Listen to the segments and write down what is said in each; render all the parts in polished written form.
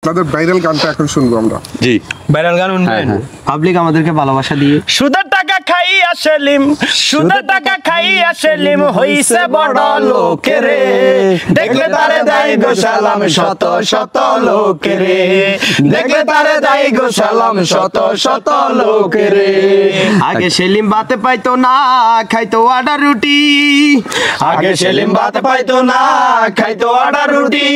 আপনাদের ভাইরাল গানটা এখন শুনবো আমরা। জি ভাইরাল গান শুনবেন? পাবলিক আমাদেরকে ভালোবাসা দিয়ে সুদের টাকা খাইয়া সেলিম, সুদের টাকা খাইয়া সেলিম হইছে বড় লোকেরে, দেখলে তারে দেয় গো সালাম শত শত লোকেরে, দেখলে তারে দেয় গো সালাম শত শত লোকেরে। আগে সেলিম ভাত পাইতো না, খাইতো আটা রুটি, আগে সেলিম ভাত পাইতো না, খাইতো আটা রুটি,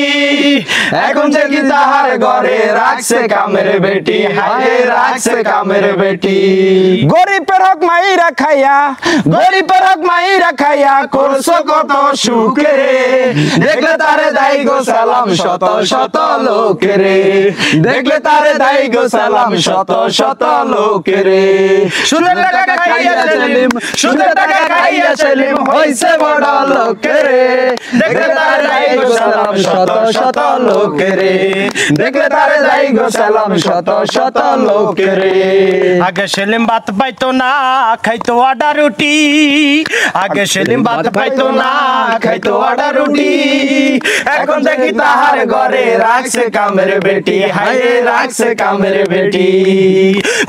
এখন যে কি তাহার ঘরে রাখছে কামের বেটি, হায় রাখছে কামের বেটি। গরিবের হক মাইরা খাইয়া, গরিবের হক মাইরা খাইয়া করছো কত সুখে, দেখলে তারে দেয় গো সালাম শত শত লোকেরে, দেখলে তারে দেয় গো সালাম শত শত লোকেরে। সুদের টাকা খাইয়া সেলিম, সুদের টাকা খাইয়া সেলিম হইছে বড় লোকেরে, দেখলে তারে দেয় গো সালাম শত শত লোকেরে, দেখলে তারে দেয় গো সালাম শত শত লোকেরে। আগে সেলিম ভাত পাইতো না, খাইতো আটা রুটি, আগে সেলিম ভাত পাইতো না, খাইতো আটা রুটি, এখন দেখি তাহার ঘরে রাখছে কামের বেটি, হায় রাখছে কামের বেটি।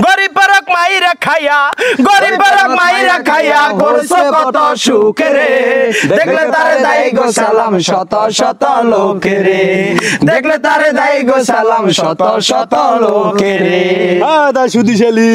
গরিবের হক মাইরা খাইয়া, গরিবের হক মাইরা খাইয়া করছো কত সুখেরে, দেখলে তারে দেয় গো সালাম শত শত লোকেরে, দেখলে তারে দেয় গো সালাম শত শত লোকেরে। দা সুদিশালী।